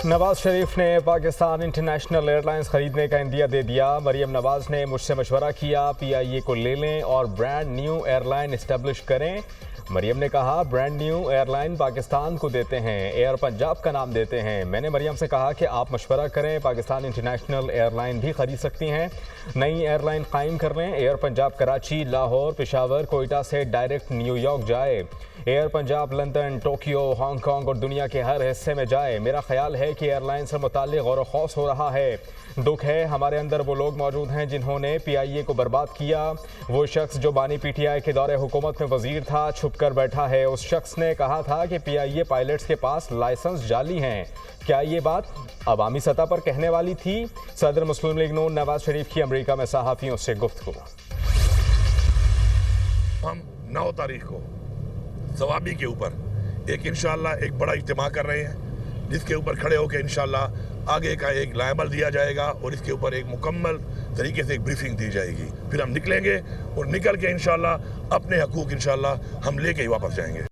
नवाज शरीफ ने Pakistan international airlines खरीदने का इंदिया दे दिया। मरियम नवाज ने मुझसे मशवरा किया, पीआईए को ले लें और ब्रांड न्यू एयरलाइन इस्टेब्लिश करें। मरियम ने कहा, ब्रांड न्यू एयरलाइन पाकिस्तान को देते हैं, एयर पंजाब का नाम देते हैं। मैंने मरियम से कहा कि आप मशवरा करें, पाकिस्तान इंटरनेशनल एयरलाइन भी खरीद सकती हैं। नई एयरलाइन कायम कर लें, एयर पंजाब कराची, लाहौर, पेशावर, कोयटा से डायरेक्ट न्यूयॉर्क जाए। Air Punjab London, Tokyo, Hong Kong और दुनिया के हर हिस्से में जाए। मेरा ख्याल है कि एयरलाइन से मुताल्लिक गौर खौस हो रहा है। दुख है हमारे अंदर वो लोग मौजूद हैं जिन्होंने पीआईए को बर्बाद किया। वो शख्स जो बानी पीटीआई के दौरे हुकूमत में वजीर था छुप कर बैठा है। उस शख्स ने कहा था कि पीआईए पायलट्स के पास लाइसेंस जाली हैं। क्या ये बात अवामी सतह पर कहने वाली थी? सदर मुस्लिम लीग नून नवाज शरीफ की अमेरिका में सहाफ़ियों से गुफ्तगू। हम 9 तारीख को सवाबी के ऊपर एक इंशाल्लाह एक बड़ा इज्तिमा कर रहे हैं, जिसके ऊपर खड़े होकर इंशाल्लाह आगे का एक लायबल दिया जाएगा और इसके ऊपर एक मुकम्मल तरीके से एक ब्रीफिंग दी जाएगी। फिर हम निकलेंगे और निकल के इंशाल्लाह अपने हकूक इंशाल्लाह हम लेके ही वापस जाएंगे।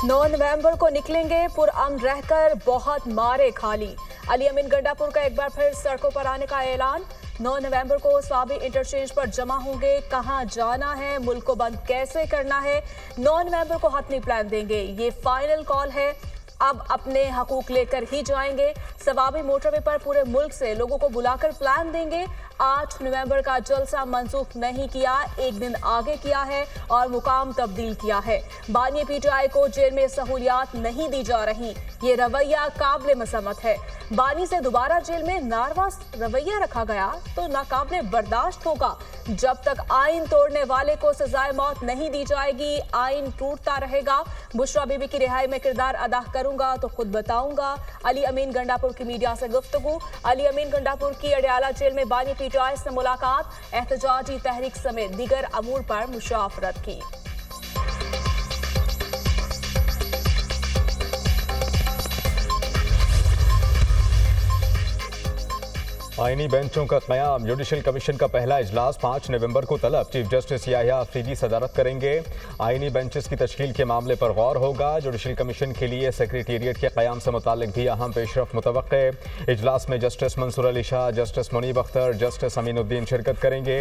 9 नवंबर को निकलेंगे, पुरअमन रहकर बहुत मारे खाली। अली अमीन गंडापुर का एक बार फिर सड़कों पर आने का ऐलान। 9 नवंबर को स्वाबी इंटरचेंज पर जमा होंगे। कहां जाना है, मुल्क को बंद कैसे करना है, 9 नवंबर को हतमी प्लान देंगे। ये फाइनल कॉल है, अब अपने हकूक लेकर ही जाएंगे। सवाबी मोटरवे पर पूरे मुल्क से लोगों को बुलाकर प्लान देंगे। 8 नवंबर का जलसा मंसूख नहीं किया, एक दिन आगे किया है और मुकाम तब्दील किया है। बानी पीटीआई को जेल में सहूलियात नहीं दी जा रही, ये रवैया काबिल मसम्मत है। बानी से दोबारा जेल में नारवा रवैया रखा गया तो नाकाबिल बर्दाश्त होगा। जब तक आइन तोड़ने वाले को सजाए मौत नहीं दी जाएगी, आइन टूटता रहेगा। बुशरा बीबी की रिहाई में किरदार अदा करूंगा तो खुद बताऊंगा। अली अमीन गंडापुर की मीडिया से गुफ्तगू। अली अमीन गंडापुर की अडयाला जेल में बानी पीटीआई से मुलाकात, एहतजाजी तहरीक समेत दीगर अमूर पर मुशावरत की। आईनी बेंचों का क़याम, जुडिशल कमीशन का पहला इजलास 5 नवंबर को तलब। चीफ जस्टिस याहिया अफरीदी सदारत करेंगे। आईनी बेंचेस की तश्कील के मामले पर गौर होगा। जुडिशल कमीशन के लिए सेक्रेटेरिएट के क़याम से मुतालिक भी अहम पेशरफ मुतवक्के। इजलास में justice Mansoor Ali Shah, justice Muneeb Akhtar, justice Aminuddin शिरकत करेंगे।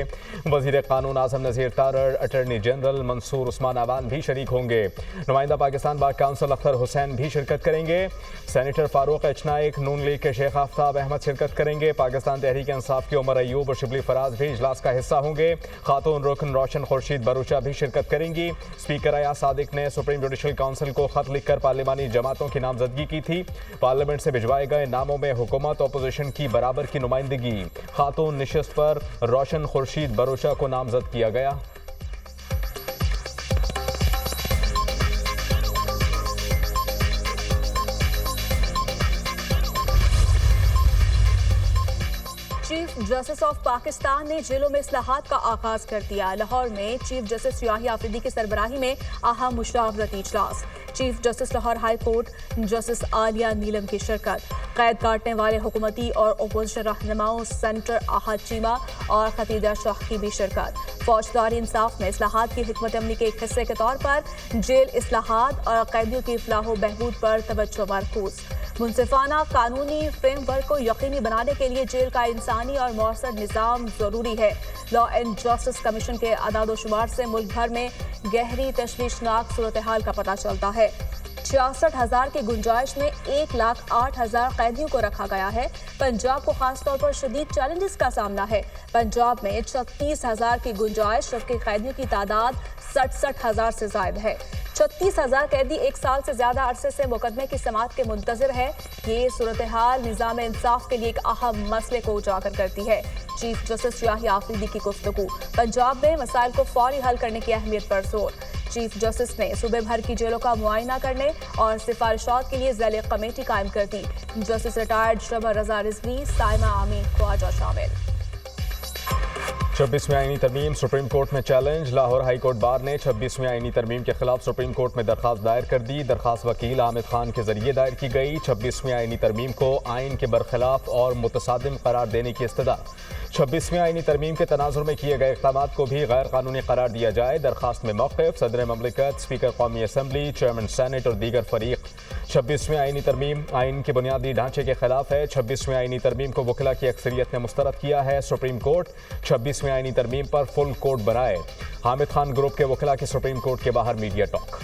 वज़ीर कानून आज़म नज़ीर तारड़, अटर्नी जनरल मंसूर उस्मान अवान भी शरीक होंगे। नुमाइंदा पाकिस्तान बार काउंसिल अख्तर हुसैन भी शिरकत करेंगे। सेनेटर फारूक एचनाइक, नून लीग के शेख आफ्ताब अहमद शिरकत करेंगे। पाकिस्तान तहरीक इंसाफ के उमर अयूब और शिबली फराज भी इजलास का हिस्सा होंगे। खातून रुकन रोशन खुर्शीद बरूचा भी शिरकत करेंगी। स्पीकर अयाज सादिक ने सुप्रीम जुडिशल काउंसिल को खत लिखकर पार्लिमानी जमातों की नामजदगी की थी। पार्लियामेंट से भिजवाए गए नामों में हुकूमत अपोजिशन की बराबर की नुमाइंदगी। खातून नशिस्त पर रोशन खुर्शीद बरूचा को नामजद किया गया। चीफ जस्टिस ऑफ पाकिस्तान ने जेलों में इस्लाहात का आगाज कर दिया। लाहौर में चीफ जस्टिस याहिया अफरीदी की सरबराही में अहम मुशावरती इजलास। Chief justice Lahore high court justice Aliya Neelam की शिरकत। कैद काटने वाले हुकूमती और अपोजिशन रहनुमाओं सेनेटर आहद चीमा और खतीजा शाह की भी शिरकत। फौजदारी इंसाफ में इस्लाहात की हिकमत अमली के एक हिस्से के तौर पर जेल इस्लाहात और कैदियों की फलाह बहबूद पर तवज्जो मरकूज। मुनसिफाना कानूनी फ्रेमवर्क को यकीनी बनाने के लिए जेल का इंसानी और मौसर निज़ाम जरूरी है। लॉ एंड जस्टिस कमीशन के अदाद-ओ-शुमार से मुल्क भर में गहरी तशवीशनाक सूरत हाल का पता चलता है। 66,000 की गुंजाइश में 1,08,000 कैदियों को रखा गया है। पंजाब को खासतौर पर शदीद चैलेंजेस का सामना है। पंजाब में 36,000 की गुंजाइश, जबकि कैदियों की तादाद 67,000 से ज्यादा है। 36,000 कैदी एक साल से ज्यादा अरसे से मुकदमे की समाअत के मुंतजर है। ये सूरत हाल निज़ाम इंसाफ के लिए एक अहम मसले को उजागर करती है। चीफ जस्टिस याहिया अफरीदी की गुफ्तगू। पंजाब में मसाइल को फौरी हल करने की अहमियत पर जोर। चीफ जस्टिस ने सूबे भर की जेलों का मुआयना करने और सिफारिशात के लिए ज़ैले कमेटी कायम कर दी। जस्टिस रिटायर्ड शबा रजा रिजवी, साइमा आमीन ख्वाजा शामिल। 26वीं आईनी तरमीम सुप्रीम कोर्ट में challenge. Lahore high court bar ने 26वीं आईनी तरमीम के खिलाफ सुप्रीम कोर्ट में दरखास्त दायर कर दी। दरखास्त वकील आमिद खान के जरिए दायर की गई। 26वीं आईनी तरमीम को आइन के बरखिलाफ और मुतसादिम करार देने की इस्तदा। 26वीं आईनी तरमीम के तनाजुर में किए गए इक़दामात को भी गैर कानूनी करार दिया जाए। दरखास्त में मौक़िफ़ सदर ममलिकत, स्पीकर कौमी असम्बली, चेयरमैन सेनेट और दीगर फरीक। 26वीं आईनी तरमीम आइन के बुनियादी ढांचे के खिलाफ है। 26वीं आईनी तरमीम को वकीला की अक्सरियत ने मुस्तरद किया है। सुप्रीम कोर्ट 26वीं आईनी तरमीम पर फुल कोर्ट बनाए। हामिद खान ग्रुप के वकीला की सुप्रीम कोर्ट के बाहर मीडिया टॉक।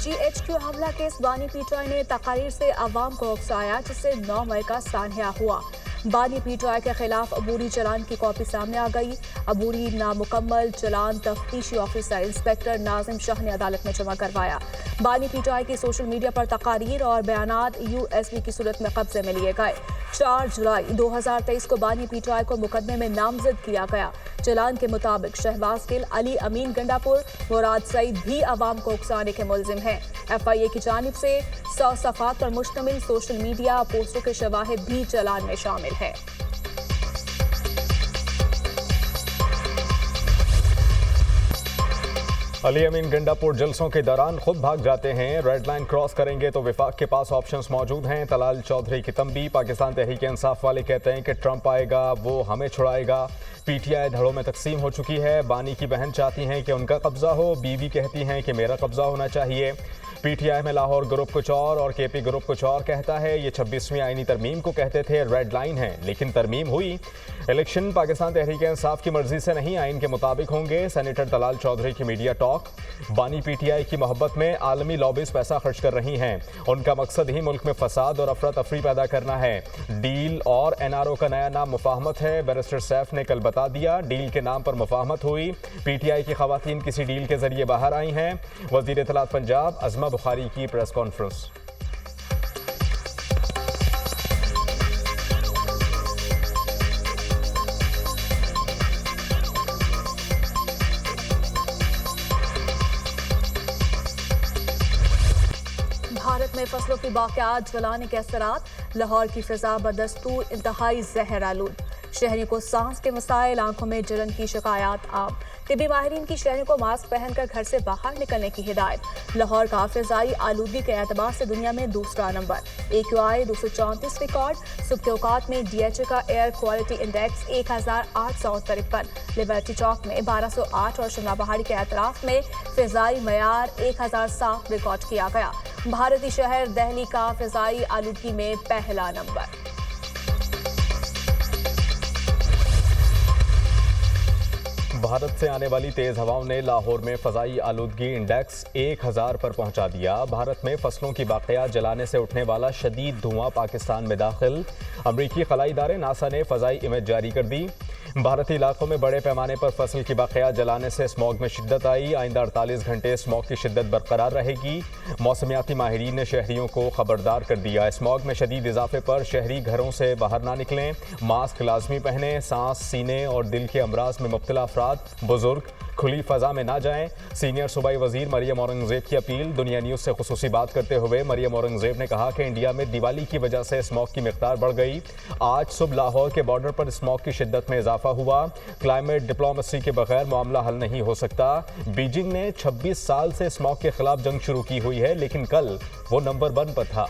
GHQ हमला केस बानी पीटीआई ने तकारीर से अवाम को उकसाया, जिससे 9 मई का सान्या हुआ। बानी पीटीआई के खिलाफ अबूरी चलान की कॉपी सामने आ गई। अबूरी नामुकम्मल चलान तफ्तीशी ऑफिसर इंस्पेक्टर नाजिम शाह ने अदालत में जमा करवाया। बानी पीटीआई की सोशल मीडिया पर तकारीर और बयानात USB की सूरत में कब्जे में लिए गए। 4 जुलाई 2023 को बानी पीटीआई को मुकदमे में नामजद किया गया। चलान के मुताबिक शहबाज गिल, अली अमीन गंडापुर, मुराद सईद भी अवाम को उकसाने के मुल्जिम हैं। FIA की जानिब से 100 सफ़ात पर मुश्तमिल सोशल मीडिया पोस्टों के शवाहिद भी चलान में शामिल है। अली अमीन गंडापुर जलसों के दौरान खुद भाग जाते हैं। रेड लाइन क्रॉस करेंगे तो विफाक के पास ऑप्शंस मौजूद हैं। तलाल चौधरी की तंबी, पाकिस्तान तहरीक इंसाफ वाले कहते हैं कि ट्रंप आएगा, वो हमें छुड़ाएगा। PTI धड़ों में तकसीम हो चुकी है। बानी की बहन चाहती हैं कि उनका कब्जा हो, बीवी कहती हैं कि मेरा कब्जा होना चाहिए। PTI में लाहौर ग्रुप कुछ और KP ग्रुप कुछ और कहता है। ये 26वीं आईनी तरमीम को कहते थे रेड लाइन है, लेकिन तरमीम हुई। इलेक्शन पाकिस्तान तहरीक इंसाफ की मर्जी से नहीं, आइन के मुताबिक होंगे। सेनेटर तलाल चौधरी की मीडिया टॉक। बानी PTI की मोहब्बत में आलमी लॉबीज पैसा खर्च कर रही हैं। उनका मकसद ही मुल्क में फसाद और अफरा तफरी पैदा करना है। डील और NRO का नया नाम मुफाहमत है। बैरिस्टर सैफ ने कल बता दिया, डील के नाम पर मुफाहमत हुई। PTI की खवातीन किसी डील के जरिए बाहर आई हैं। वजीर इत्तलात पंजाब अज़मा बुखारी की प्रेस कॉन्फ्रेंस। भारत में फसलों की बाक़ियात जलाने के असरात। लाहौर की फिजा बदस्तूर इंतहाई जहर आलूद। शहरी को सांस के मसाइल, आंखों में जलन की शिकायत आम। तिबी माहिरीन की शहरी को मास्क पहनकर घर से बाहर निकलने की हिदायत। लाहौर का फिजाई आलूदगी के एतबार से दुनिया में दूसरा नंबर। AQI 234 record. सुबह के औकात में DHA का एयर क्वालिटी इंडेक्स 1853। लिबर्टी चौक में 1208 और शिमला पहाड़ी के एतराफ में फिजाई मयार 1007 रिकॉर्ड किया गया। भारतीय शहर दिल्ली का फिजाई आलूदगी में पहला नंबर। भारत से आने वाली तेज हवाओं ने लाहौर में फ़ज़ाई आलूदगी इंडेक्स 1000 पर पहुंचा दिया। भारत में फसलों की बाक़ियात जलाने से उठने वाला शदीद धुआं पाकिस्तान में दाखिल। अमरीकी खलाई इदारे नासा ने फ़ज़ाई इमेज जारी कर दी। भारतीय इलाकों में बड़े पैमाने पर फसल की बाक़ियात जलाने से स्मॉग में शिद्दत आई। आइंदा 48 घंटे स्मॉग की शिद्दत बरकरार रहेगी। मौसमियाती माहिरीन ने शहरियों को खबरदार कर दिया। स्मॉग में शदीद इजाफे पर शहरी घरों से बाहर ना निकलें। मास्क लाजमी पहने। सांस, सीने और दिल के अमराज में मुब्तला अफराद, बुजुर्ग खुली फजा में ना जाएं। सीनियर सूबाई वजीर मरियम औरंगजेब की अपील। दुनिया न्यूज़ से खुसूसी बात करते हुए मरियम औरंगजेब ने कहा कि इंडिया में दिवाली की वजह से स्मॉग की मिकदार बढ़ गई। आज सुबह लाहौर के बॉर्डर पर स्मॉग की शिद्दत में इजाफा हुआ। क्लाइमेट डिप्लोमेसी के बगैर मामला हल नहीं हो सकता। बीजिंग ने 26 साल से स्मॉग के खिलाफ जंग शुरू की हुई है, लेकिन कल वो नंबर 1 पर था।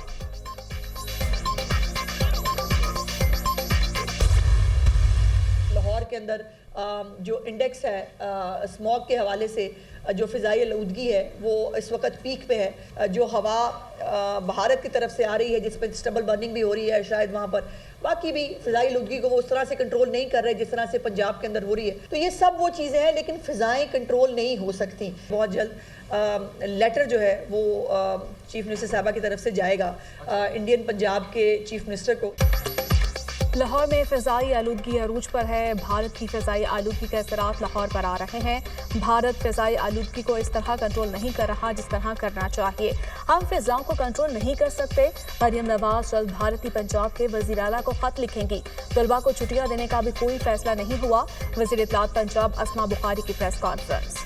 लाहौर के अंदर जो इंडेक्स है स्मॉग के हवाले से, जो फ़िज़ाई आलूदगी है वो इस वक्त पीक पे है। जो हवा भारत की तरफ से आ रही है, जिस पर स्टबल बर्निंग भी हो रही है शायद वहाँ पर, बाकी भी फ़िज़ाई आलूदगी को वो उस तरह से कंट्रोल नहीं कर रहे जिस तरह से पंजाब के अंदर हो रही है। तो ये सब वो चीज़ें हैं, लेकिन फ़िज़ाएँ कंट्रोल नहीं हो सकती। बहुत जल्द लेटर जो है वो चीफ मिनिस्टर साहबा की तरफ से जाएगा इंडियन पंजाब के चीफ मिनिस्टर को। लाहौर में फ़िज़ाई आलूदगी अरूज पर है। भारत की फ़िज़ाई आलूदगी के असरात लाहौर पर आ रहे हैं। भारत फ़िज़ाई आलूदगी को इस तरह कंट्रोल नहीं कर रहा जिस तरह करना चाहिए। हम फ़िज़ाओं को कंट्रोल नहीं कर सकते। मरियम नवाज जल्द भारतीय पंजाब के वज़ीर आला को ख़त लिखेंगी। तलबा को छुट्टियां देने का भी कोई फैसला नहीं हुआ। वज़ीर इत्तलात पंजाब अज़मा बुखारी की प्रेस कॉन्फ्रेंस।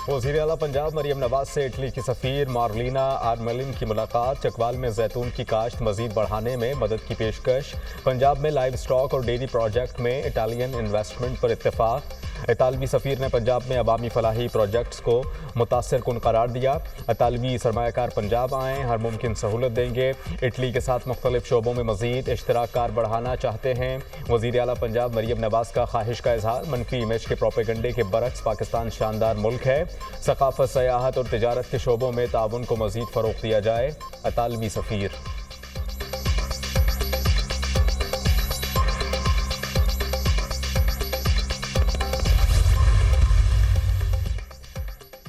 वज़ीर आला पंजाब मरियम नवाज से इटली की सफ़ीर मार्लिना आर्मेलिन की मुलाकात। चकवाल में जैतून की काश्त मज़ीद बढ़ाने में मदद की पेशकश। पंजाब में लाइव स्टॉक और डेयरी प्रोजेक्ट में इटालियन इन्वेस्टमेंट पर इत्तेफाक। इतालवी सफ़ीर ने पंजाब में अवामी फलाही प्रोजेक्ट्स को मुतासर कुन करार दिया। इतालवी सरमायाकार पंजाब आएँ, हर मुमकिन सहूलत देंगे। इटली के साथ मुख्तलिफ शोबों में मज़ीद इश्तराकार बढ़ाना चाहते हैं। वज़ीर आला पंजाब मरियम नवाज का ख्वाहिश का इजहार। मनफी इमेज के प्रोपेगंडे के बरक्स पाकिस्तान शानदार मुल्क है। सकाफत, सयाहत और तिजारत के शोबों में ताउन को मज़ीद फ़रोग़ दिया जाए। इतालवी सफ़ीर।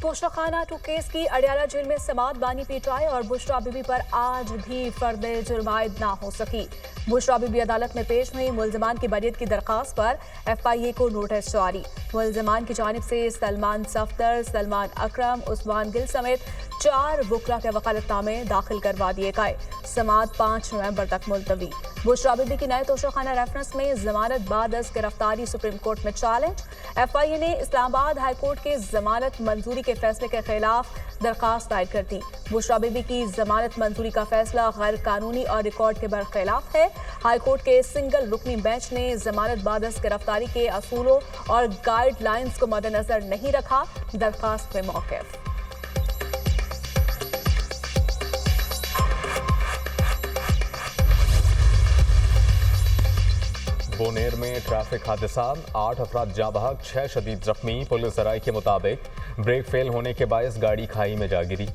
बुशरा खाना 2 केस की अडियाला जेल में समात बानी पीटाई और बुशरा बीबी पर आज भी फर्द जुर्मायद ना हो सकी। बुशरा बीबी अदालत में पेश हुई। मुल्ज़िमान की बरीयत की दरख्वास्त पर FIA को नोटिस जारी। मुल्ज़िमान की जानिब से सलमान सफदर, सलमान अकरम, उस्मान गिल समेत 4 वकला के वकालतनामे दाखिल करवा दिए गए। समात 5 नवंबर तक मुलतवी। बुशरा बीबी की नए तोशाखाना रेफरेंस में जमानत बाद अज गिरफ्तारी सुप्रीम कोर्ट में चैलेंज। FIA ने इस्लामाबाद हाई कोर्ट के जमानत मंजूरी के फैसले के खिलाफ दरखास्त दायर कर दी। बुशरा बीबी की जमानत मंजूरी का फैसला गैर कानूनी और रिकॉर्ड के बरखिलाफ है। हाई कोर्ट के सिंगल रुकनी बेंच ने जमानत बाद अज गिरफ्तारी के असूलों और गाइडलाइंस को मद्देनजर नहीं रखा। दरखास्त में मौक़िफ़। बोनेर में ट्रैफिक हादसा, 8 अफराद जाँ बहक, 6 शदीद जख्मी। पुलिस ज़राए के मुताबिक ब्रेक फेल होने के बायस गाड़ी खाई में जा गिरी।